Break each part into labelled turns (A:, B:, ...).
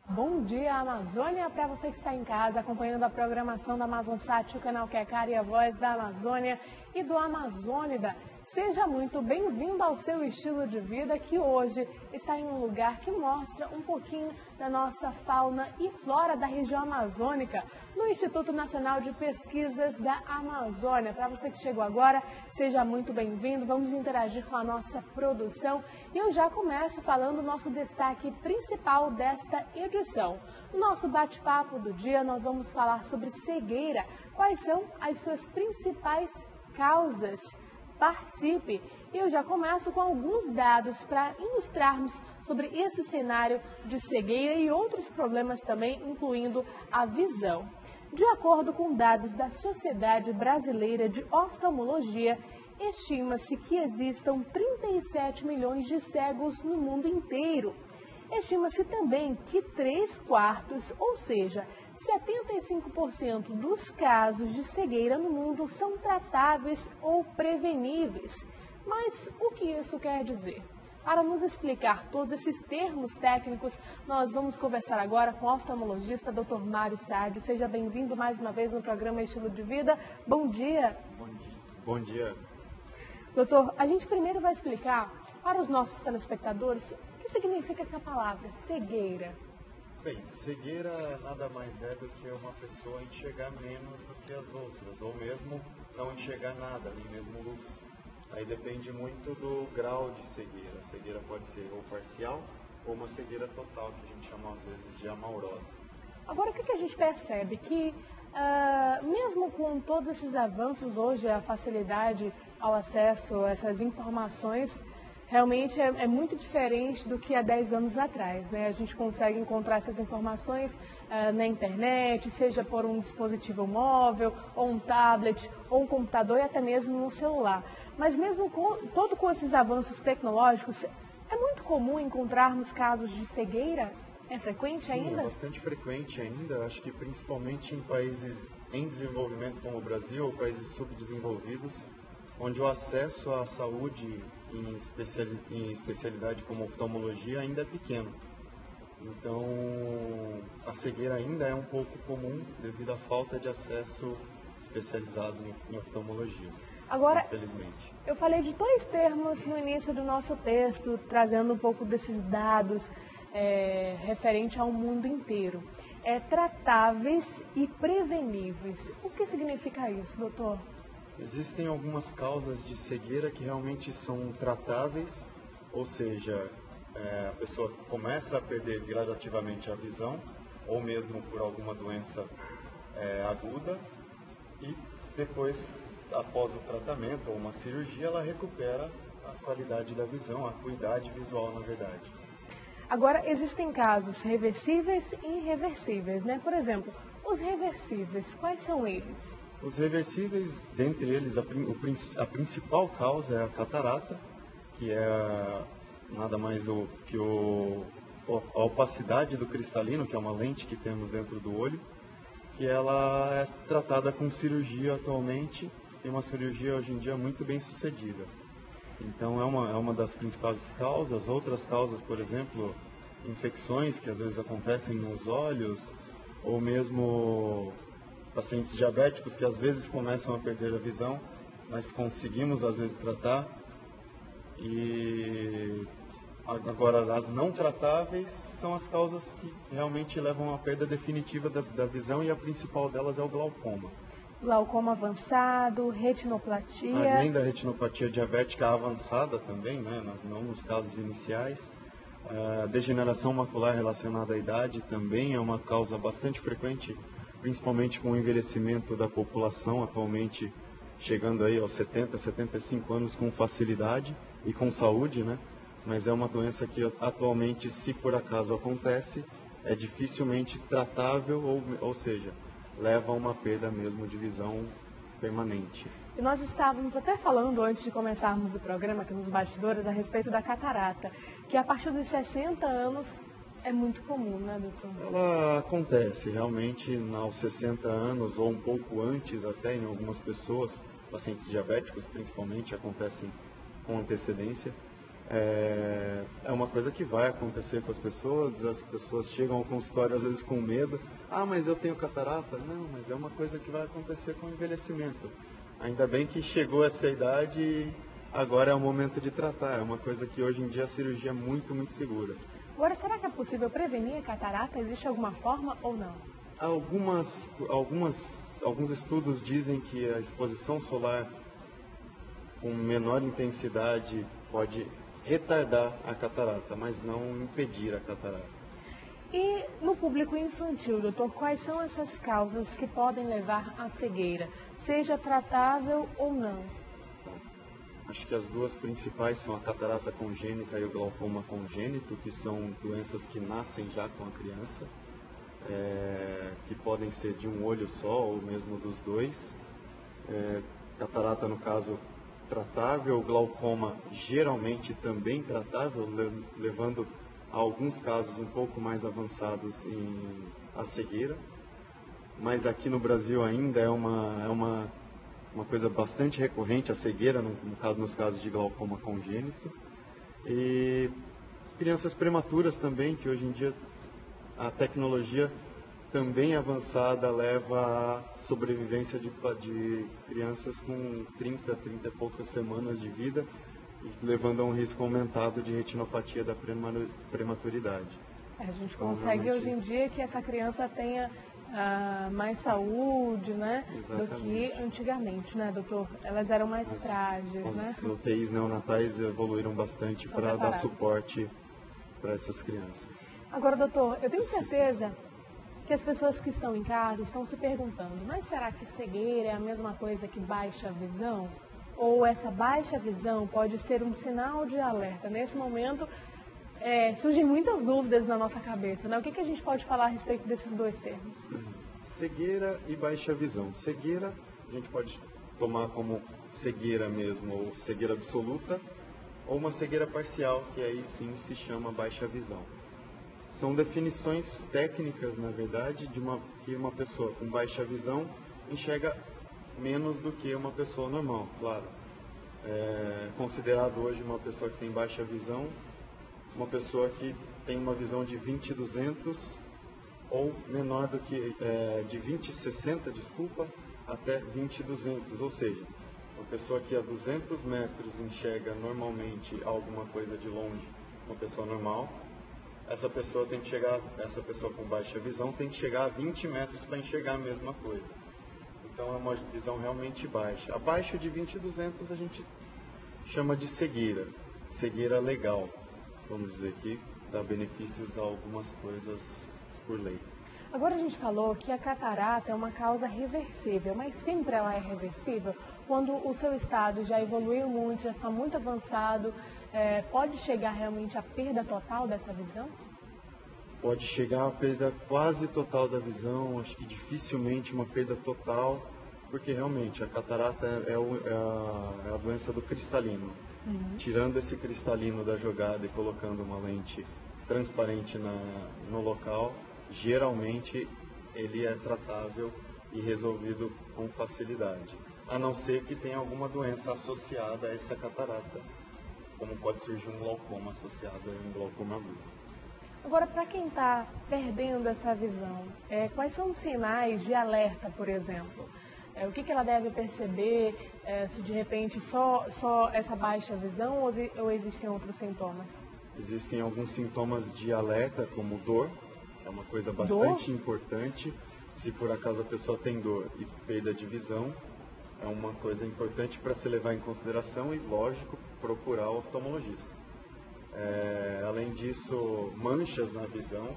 A: Bom dia, Amazônia, para você que está em casa acompanhando a programação da Amazonsat, o canal que é a cara e a voz da Amazônia e do Amazônida. Seja muito bem-vindo ao seu estilo de vida, que hoje está em um lugar que mostra um pouquinho da nossa fauna e flora da região amazônica, no Instituto Nacional de Pesquisas da Amazônia. Para você que chegou agora, seja muito bem-vindo, vamos interagir com a nossa produção e eu já começo falando o nosso destaque principal desta edição. No nosso bate-papo do dia, nós vamos falar sobre cegueira, quais são as suas principais causas. Participe! Eu já começo com alguns dados para ilustrarmos sobre esse cenário de cegueira e outros problemas também, incluindo a visão. De acordo com dados da Sociedade Brasileira de Oftalmologia, estima-se que existam 37 milhões de cegos no mundo inteiro. Estima-se também que 3/4, ou seja, 75% dos casos de cegueira no mundo são tratáveis ou preveníveis. Mas o que isso quer dizer? Para nos explicar todos esses termos técnicos, nós vamos conversar agora com o oftalmologista Dr. Mário Sádio. Seja bem-vindo mais uma vez no programa Estilo de Vida. Bom dia.
B: Bom dia.
A: Doutor, a gente primeiro vai explicar para os nossos telespectadores o que significa essa palavra, cegueira.
B: Bem, cegueira nada mais é do que uma pessoa enxergar menos do que as outras, ou mesmo não enxergar nada, nem mesmo luz. Aí depende muito do grau de cegueira. A cegueira pode ser ou parcial ou uma cegueira total, que a gente chama às vezes de amaurose.
A: Agora, o que a gente percebe? Que mesmo com todos esses avanços hoje, a facilidade ao acesso a essas informações, realmente é muito diferente do que há 10 anos atrás, né? A gente consegue encontrar essas informações na internet, seja por um dispositivo móvel, ou um tablet, ou um computador e até mesmo no celular. Mas mesmo com esses avanços tecnológicos, é muito comum encontrarmos casos de cegueira? É frequente ainda?
B: Sim, é bastante frequente ainda. Acho que principalmente em países em desenvolvimento como o Brasil, ou países subdesenvolvidos, onde o acesso à saúde em especialidade como oftalmologia ainda é pequeno. Então, a cegueira ainda é um pouco comum devido à falta de acesso especializado em oftalmologia.
A: Agora,
B: infelizmente.
A: Eu falei de dois termos no início do nosso texto, trazendo um pouco desses dados referente ao mundo inteiro. Tratáveis e preveníveis. O que significa isso, doutor?
B: Existem algumas causas de cegueira que realmente são tratáveis, ou seja, a pessoa começa a perder gradativamente a visão, ou mesmo por alguma doença aguda, e depois, após o tratamento ou uma cirurgia, ela recupera a qualidade da visão, a acuidade visual, na verdade.
A: Agora, existem casos reversíveis e irreversíveis, né? Por exemplo, os reversíveis, quais são eles?
B: Os reversíveis, dentre eles, a principal causa é a catarata, que é nada mais que a opacidade do cristalino, que é uma lente que temos dentro do olho, que ela é tratada com cirurgia atualmente, e uma cirurgia hoje em dia muito bem sucedida. Então é uma das principais causas. Outras causas, por exemplo, infecções que às vezes acontecem nos olhos, ou mesmo pacientes diabéticos que às vezes começam a perder a visão, mas conseguimos às vezes tratar. E agora as não tratáveis são as causas que realmente levam à perda definitiva da visão, e a principal delas é o glaucoma.
A: Glaucoma avançado, retinoplatia.
B: Além da retinopatia diabética avançada também, né, não nos casos iniciais. A degeneração macular relacionada à idade também é uma causa bastante frequente, principalmente com o envelhecimento da população, atualmente chegando aí aos 70, 75 anos com facilidade e com saúde, né? Mas é uma doença que atualmente, se por acaso acontece, é dificilmente tratável, ou seja, leva a uma perda mesmo de visão permanente.
A: E nós estávamos até falando, antes de começarmos o programa aqui nos bastidores, a respeito da catarata, que a partir dos 60 anos É muito comum, né, doutor?
B: Ela acontece realmente aos 60 anos ou um pouco antes até em algumas pessoas, pacientes diabéticos principalmente, acontecem com antecedência. É uma coisa que vai acontecer com as pessoas chegam ao consultório às vezes com medo. Ah, mas eu tenho catarata? Não, mas é uma coisa que vai acontecer com o envelhecimento. Ainda bem que chegou essa idade e agora é o momento de tratar. É uma coisa que hoje em dia a cirurgia é muito, muito segura.
A: Agora, será que é possível prevenir a catarata? Existe alguma forma ou não?
B: Alguns estudos dizem que a exposição solar com menor intensidade pode retardar a catarata, mas não impedir a catarata.
A: E no público infantil, doutor, quais são essas causas que podem levar à cegueira, seja tratável ou não?
B: Então, acho que as duas principais são a catarata congênita e o glaucoma congênito, que são doenças que nascem já com a criança, que podem ser de um olho só ou mesmo dos dois. Catarata, no caso, tratável, glaucoma geralmente também tratável, levando a alguns casos um pouco mais avançados a cegueira. Mas aqui no Brasil ainda é uma coisa bastante recorrente, a cegueira, nos casos de glaucoma congênito. E crianças prematuras também, que hoje em dia a tecnologia também avançada leva à sobrevivência de crianças com 30 e poucas semanas de vida, levando a um risco aumentado de retinopatia da prematuridade.
A: A gente consegue hoje em dia que essa criança tenha mais saúde, né, do que antigamente, né, doutor? Elas eram mais frágeis, né?
B: As UTIs neonatais evoluíram bastante para dar suporte para essas crianças.
A: Agora, doutor, eu tenho certeza que as pessoas que estão em casa estão se perguntando, mas será que cegueira é a mesma coisa que baixa visão? Ou essa baixa visão pode ser um sinal de alerta? Nesse momento, surgem muitas dúvidas na nossa cabeça, né? O que a gente pode falar a respeito desses dois termos?
B: Cegueira e baixa visão. Cegueira, a gente pode tomar como cegueira mesmo, ou cegueira absoluta, ou uma cegueira parcial, que aí sim se chama baixa visão. São definições técnicas, na verdade, que uma pessoa com baixa visão enxerga menos do que uma pessoa normal, claro. Considerado hoje uma pessoa que tem baixa visão, uma pessoa que tem uma visão de 20/200 ou menor do que de 20/60, desculpa, até 20/200, ou seja, uma pessoa que a 200 metros enxerga normalmente alguma coisa de longe, uma pessoa normal. Essa pessoa com baixa visão tem que chegar a 20 metros para enxergar a mesma coisa. Então é uma visão realmente baixa. Abaixo de 20/200 a gente chama de cegueira legal. Vamos dizer que dá benefícios a algumas coisas por lei.
A: Agora a gente falou que a catarata é uma causa reversível, mas sempre ela é reversível? Quando o seu estado já evoluiu muito, já está muito avançado, pode chegar realmente à perda total dessa visão?
B: Pode chegar à perda quase total da visão, acho que dificilmente uma perda total, porque realmente a catarata é a doença do cristalino. Tirando esse cristalino da jogada e colocando uma lente transparente no local, geralmente ele é tratável e resolvido com facilidade, a não ser que tenha alguma doença associada a essa catarata, como pode surgir um glaucoma associado a um glaucoma agudo.
A: Agora, para quem está perdendo essa visão, quais são os sinais de alerta, por exemplo? O que ela deve perceber, se de repente só essa baixa visão ou existem outros sintomas?
B: Existem alguns sintomas de alerta, como dor, é uma coisa bastante importante. Se por acaso a pessoa tem dor e perda de visão, é uma coisa importante para se levar em consideração e, lógico, procurar o oftalmologista. Além disso, manchas na visão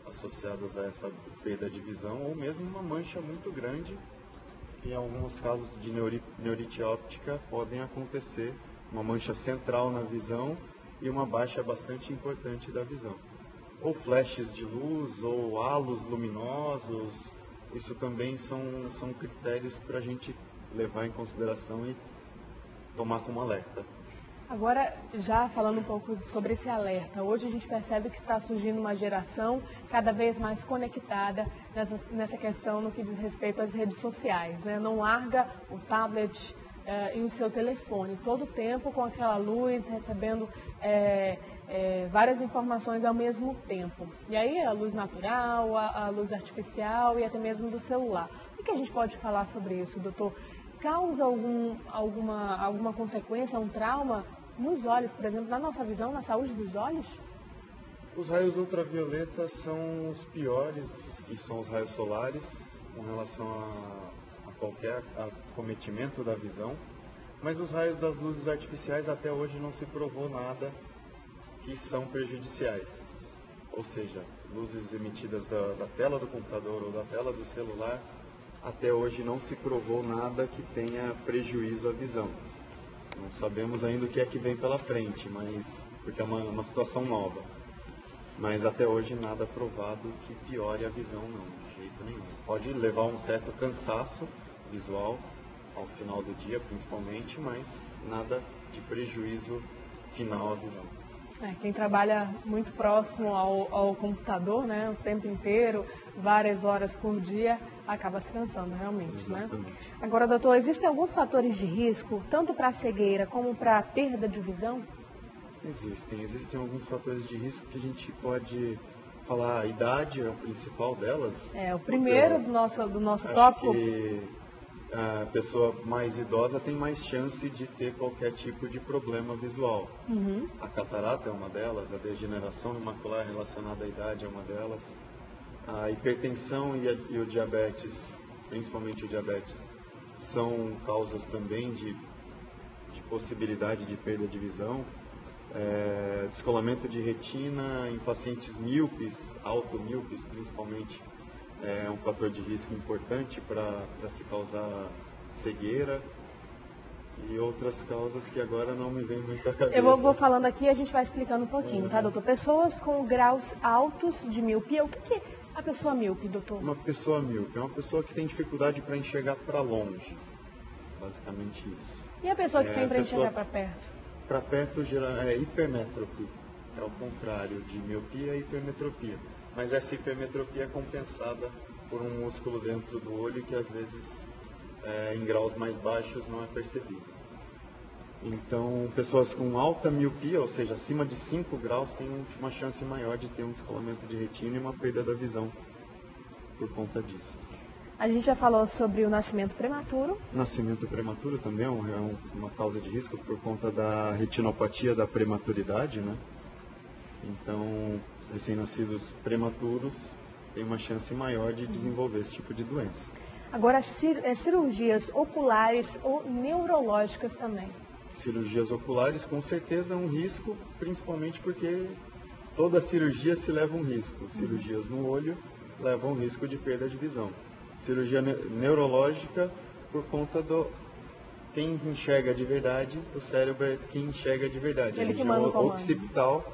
B: associadas a essa perda de visão, ou mesmo uma mancha muito grande, em alguns casos de neurite óptica podem acontecer, uma mancha central na visão e uma baixa bastante importante da visão. Ou flashes de luz, ou halos luminosos, isso também são critérios para a gente levar em consideração e tomar como alerta.
A: Agora, já falando um pouco sobre esse alerta, hoje a gente percebe que está surgindo uma geração cada vez mais conectada nessa questão no que diz respeito às redes sociais, né? Não larga o tablet e o seu telefone todo o tempo com aquela luz, recebendo várias informações ao mesmo tempo. E aí a luz natural, a luz artificial e até mesmo do celular. O que a gente pode falar sobre isso, doutor? Causa alguma consequência, um trauma nos olhos, por exemplo, na nossa visão, na saúde dos olhos?
B: Os raios ultravioletas são os piores, que são os raios solares, com relação a qualquer acometimento da visão. Mas os raios das luzes artificiais até hoje não se provou nada que são prejudiciais. Ou seja, luzes emitidas da tela do computador ou da tela do celular, até hoje não se provou nada que tenha prejuízo à visão. Não sabemos ainda o que é que vem pela frente, porque é uma situação nova. Mas até hoje nada provado que piore a visão, não, de jeito nenhum. Pode levar um certo cansaço visual, ao final do dia principalmente, mas nada de prejuízo final à visão.
A: Quem trabalha muito próximo ao computador, né, o tempo inteiro, várias horas por dia, acaba se cansando realmente, né? Agora, doutor, existem alguns fatores de risco, tanto para a cegueira como para a perda de visão?
B: Existem alguns fatores de risco que a gente pode falar. A idade é o principal delas.
A: O primeiro do nosso
B: acho
A: tópico.
B: Que a pessoa mais idosa tem mais chance de ter qualquer tipo de problema visual.
A: Uhum.
B: A catarata é uma delas, a degeneração macular relacionada à idade é uma delas. A hipertensão e o diabetes, principalmente o diabetes, são causas também de possibilidade de perda de visão. Descolamento de retina em pacientes míopes, automíopes principalmente, é um fator de risco importante para se causar cegueira e outras causas que agora não me vem muito à cabeça.
A: Eu vou falando aqui e a gente vai explicando um pouquinho, tá, doutor? Pessoas com graus altos de miopia, o que é a pessoa míope, doutor?
B: Uma pessoa míope é uma pessoa que tem dificuldade para enxergar para longe, basicamente isso.
A: E a pessoa que tem para enxergar para perto?
B: Para perto é hipermetropia, é o contrário de miopia e hipermetropia. Mas essa hipermetropia é compensada por um músculo dentro do olho que às vezes em graus mais baixos não é percebido. Então, pessoas com alta miopia, ou seja, acima de 5 graus, têm uma chance maior de ter um descolamento de retina e uma perda da visão por conta disso.
A: A gente já falou sobre o nascimento prematuro.
B: Nascimento prematuro também é uma causa de risco por conta da retinopatia da prematuridade, né? Então, recém-nascidos prematuros têm uma chance maior de desenvolver esse tipo de doença.
A: Agora, cirurgias oculares ou neurológicas também?
B: Cirurgias oculares, com certeza, é um risco, principalmente porque toda cirurgia se leva um risco. Cirurgias no olho levam um risco de perda de visão. Cirurgia neurológica, por conta quem enxerga de verdade, o cérebro é quem enxerga de verdade.
A: Ele
B: a
A: que manda o
B: região
A: comando.
B: occipital,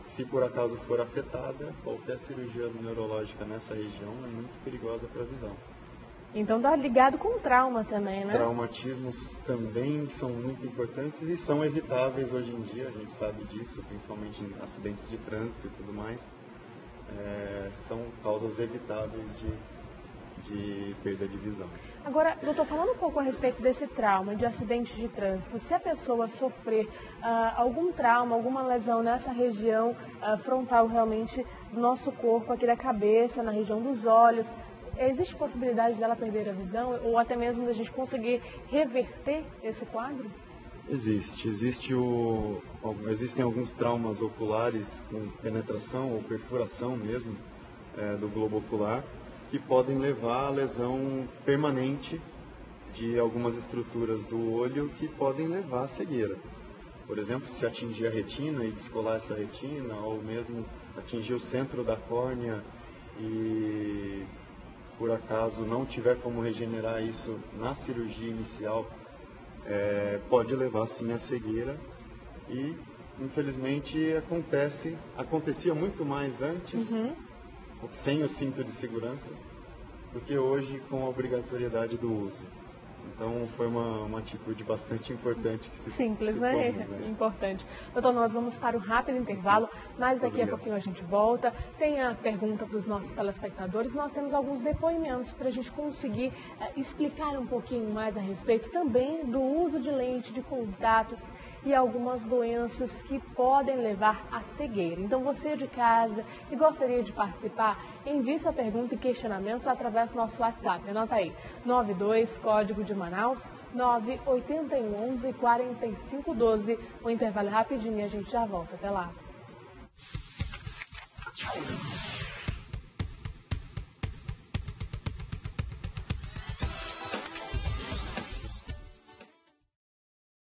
B: se por acaso for afetada, qualquer cirurgia neurológica nessa região é muito perigosa para a visão.
A: Então está ligado com trauma também, né?
B: Traumatismos também são muito importantes e são evitáveis hoje em dia, a gente sabe disso, principalmente em acidentes de trânsito e tudo mais. São causas evitáveis de perda de visão.
A: Agora, doutor, falando um pouco a respeito desse trauma, de acidentes de trânsito, se a pessoa sofrer algum trauma, alguma lesão nessa região frontal realmente do nosso corpo, aqui da cabeça, na região dos olhos, existe possibilidade dela perder a visão ou até mesmo da gente conseguir reverter esse quadro?
B: Existem alguns traumas oculares com penetração ou perfuração mesmo do globo ocular, que podem levar à lesão permanente de algumas estruturas do olho que podem levar à cegueira. Por exemplo, se atingir a retina e descolar essa retina, ou mesmo atingir o centro da córnea e, por acaso, não tiver como regenerar isso na cirurgia inicial, pode levar sim à cegueira e, infelizmente, acontecia muito mais antes, sem o cinto de segurança, do que hoje com a obrigatoriedade do uso. Então foi uma atitude bastante importante que se
A: Simples,
B: se
A: né?
B: tomou, né?
A: Importante. Doutor, nós vamos para um rápido intervalo, mas daqui a pouquinho a gente volta. Tem a pergunta para os nossos telespectadores. Nós temos alguns depoimentos para a gente conseguir explicar um pouquinho mais a respeito também do uso de lente de contatos e algumas doenças que podem levar à cegueira. Então, você de casa que gostaria de participar, envie sua pergunta e questionamentos através do nosso WhatsApp. Anota aí, 92, código de Manaus, 98111 4512. O intervalo é rapidinho e a gente já volta. Até lá.